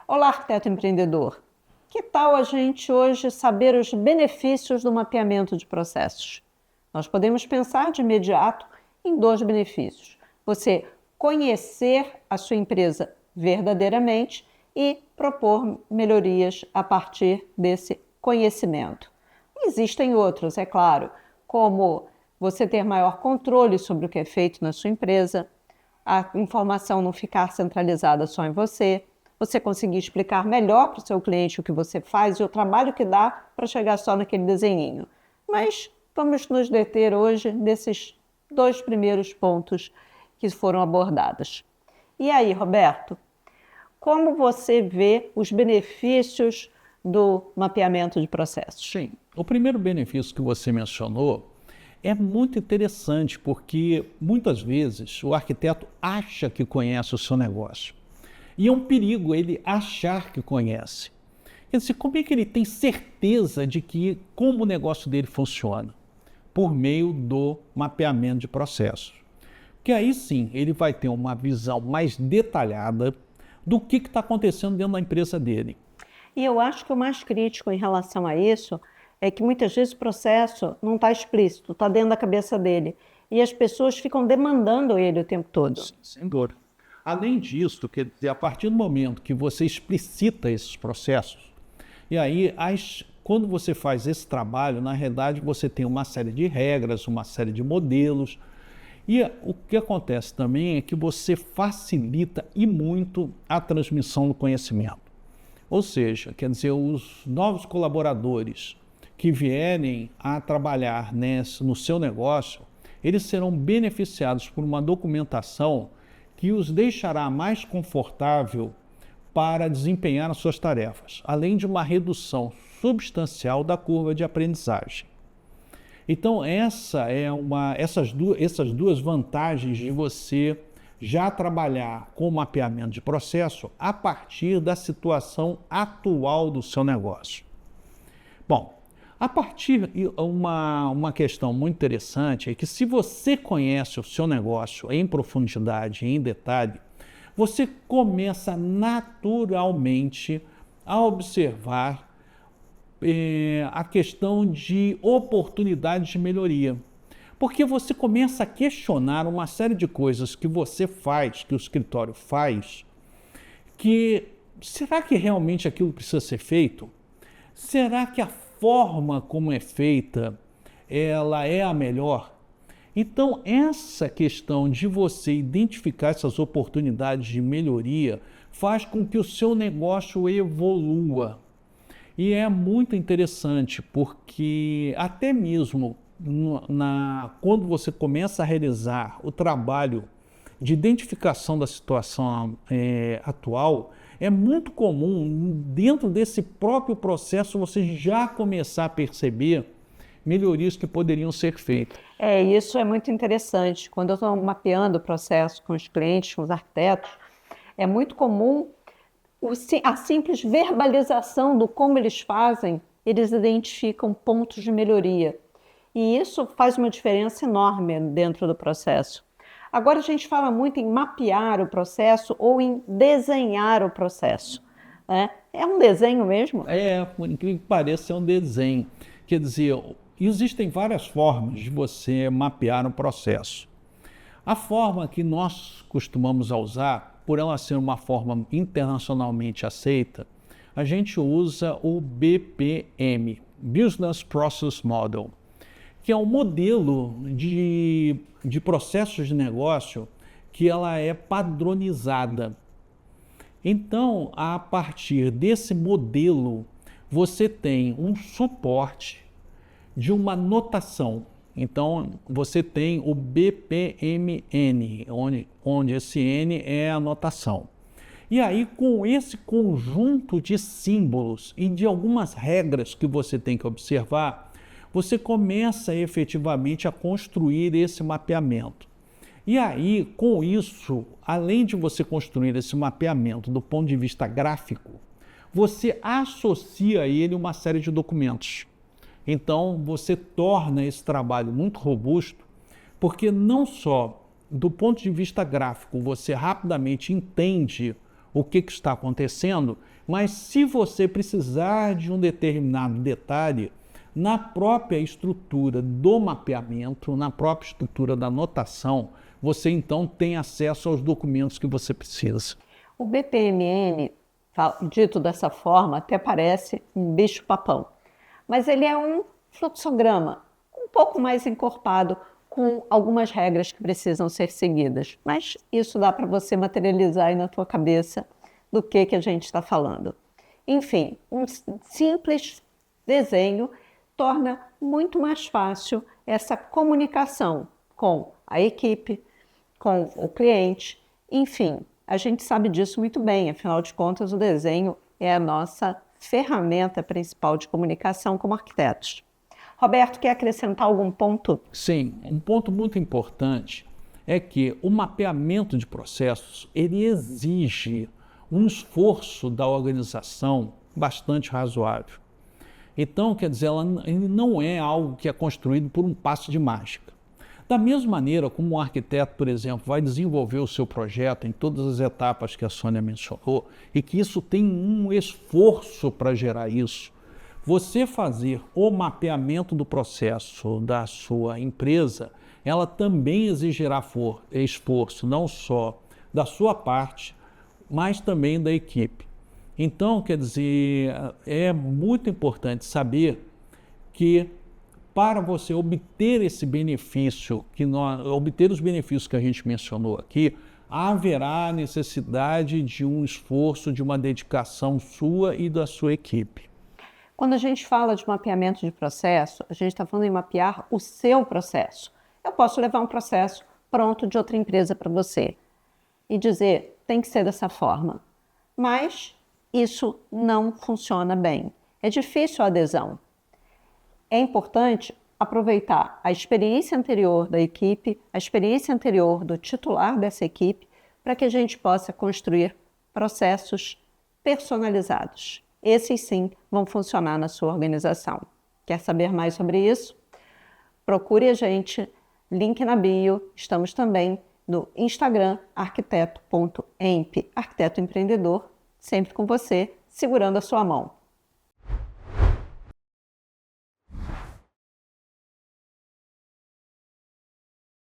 Olá, arquiteto empreendedor. Que tal a gente hoje saber os benefícios do mapeamento de processos? Nós podemos pensar de imediato em dois benefícios: você conhecer a sua empresa verdadeiramente e propor melhorias a partir desse conhecimento. Existem outros, é claro, como você ter maior controle sobre o que é feito na sua empresa, a informação não ficar centralizada só em você, você conseguir explicar melhor para o seu cliente o que você faz e o trabalho que dá para chegar só naquele desenhinho. Mas vamos nos deter hoje nesses dois primeiros pontos que foram abordados. E aí, Roberto, como você vê os benefícios do mapeamento de processos? Sim, o primeiro benefício que você mencionou é muito interessante porque muitas vezes o arquiteto acha que conhece o seu negócio. E é um perigo ele achar que conhece. Quer dizer, como é que ele tem certeza de que como o negócio dele funciona? Por meio do mapeamento de processos. Porque aí sim ele vai ter uma visão mais detalhada do que está acontecendo dentro da empresa dele. E eu acho que o mais crítico em relação a isso é que muitas vezes o processo não está explícito, está dentro da cabeça dele. E as pessoas ficam demandando ele o tempo todo. Sem dúvida. Além disso, quer dizer, a partir do momento que você explicita esses processos, e aí quando você faz esse trabalho, na realidade você tem uma série de regras, uma série de modelos, e o que acontece também é que você facilita e muito a transmissão do conhecimento. Ou seja, quer dizer, os novos colaboradores que vierem a trabalhar no seu negócio, eles serão beneficiados por uma documentação que os deixará mais confortável para desempenhar as suas tarefas, além de uma redução substancial da curva de aprendizagem. Então, essas duas vantagens de você já trabalhar com mapeamento de processo a partir da situação atual do seu negócio. Bom, uma questão muito interessante é que se você conhece o seu negócio em profundidade, em detalhe, você começa naturalmente a observar a questão de oportunidades de melhoria. Porque você começa a questionar uma série de coisas que você faz, que o escritório faz, que será que realmente aquilo precisa ser feito? Será que a forma como é feita, ela é a melhor? Então, essa questão de você identificar essas oportunidades de melhoria faz com que o seu negócio evolua. E é muito interessante, porque até mesmo quando você começa a realizar o trabalho de identificação da situação atual, é muito comum, dentro desse próprio processo, você já começar a perceber melhorias que poderiam ser feitas. Isso é muito interessante. Quando eu estou mapeando o processo com os clientes, com os arquitetos, é muito comum a simples verbalização do como eles fazem, eles identificam pontos de melhoria. E isso faz uma diferença enorme dentro do processo. Agora a gente fala muito em mapear o processo ou em desenhar o processo, né? É um desenho mesmo? Por incrível que pareça, é um desenho. Quer dizer, existem várias formas de você mapear um processo. A forma que nós costumamos usar, por ela ser uma forma internacionalmente aceita, a gente usa o BPM, Business Process Model, que é um modelo de processos de negócio que ela é padronizada. Então, a partir desse modelo, você tem um suporte de uma notação. Então, você tem o BPMN, onde esse N é a notação. E aí, com esse conjunto de símbolos e de algumas regras que você tem que observar, você começa efetivamente a construir esse mapeamento. E aí, com isso, além de você construir esse mapeamento do ponto de vista gráfico, você associa a ele uma série de documentos. Então, você torna esse trabalho muito robusto, porque não só do ponto de vista gráfico você rapidamente entende o que está acontecendo, Mas se você precisar de um determinado detalhe, na própria estrutura do mapeamento, na própria estrutura da anotação, você então tem acesso aos documentos que você precisa. O BPMN, dito dessa forma, até parece um bicho-papão, mas ele é um fluxograma, um pouco mais encorpado, com algumas regras que precisam ser seguidas. Mas isso dá para você materializar aí na tua cabeça do que a gente está falando. Enfim, um simples desenho torna muito mais fácil essa comunicação com a equipe, com o cliente, enfim, a gente sabe disso muito bem, afinal de contas o desenho é a nossa ferramenta principal de comunicação como arquitetos. Roberto, quer acrescentar algum ponto? Sim, um ponto muito importante é que o mapeamento de processos, ele exige um esforço da organização bastante razoável. Então, quer dizer, ele não é algo que é construído por um passe de mágica. Da mesma maneira como um arquiteto, por exemplo, vai desenvolver o seu projeto em todas as etapas que a Sônia mencionou, e que isso tem um esforço para gerar isso, você fazer o mapeamento do processo da sua empresa, ela também exigirá esforço, não só da sua parte, mas também da equipe. Então, quer dizer, é muito importante saber que para você obter esse benefício, obter os benefícios que a gente mencionou aqui, haverá necessidade de um esforço, de uma dedicação sua e da sua equipe. Quando a gente fala de mapeamento de processo, a gente está falando em mapear o seu processo. Eu posso levar um processo pronto de outra empresa para você e dizer, tem que ser dessa forma. Mas isso não funciona bem. É difícil a adesão. É importante aproveitar a experiência anterior da equipe, a experiência anterior do titular dessa equipe, para que a gente possa construir processos personalizados. Esses sim vão funcionar na sua organização. Quer saber mais sobre isso? Procure a gente, link na bio. Estamos também no Instagram, arquiteto.emp, arquiteto empreendedor, sempre com você, segurando a sua mão.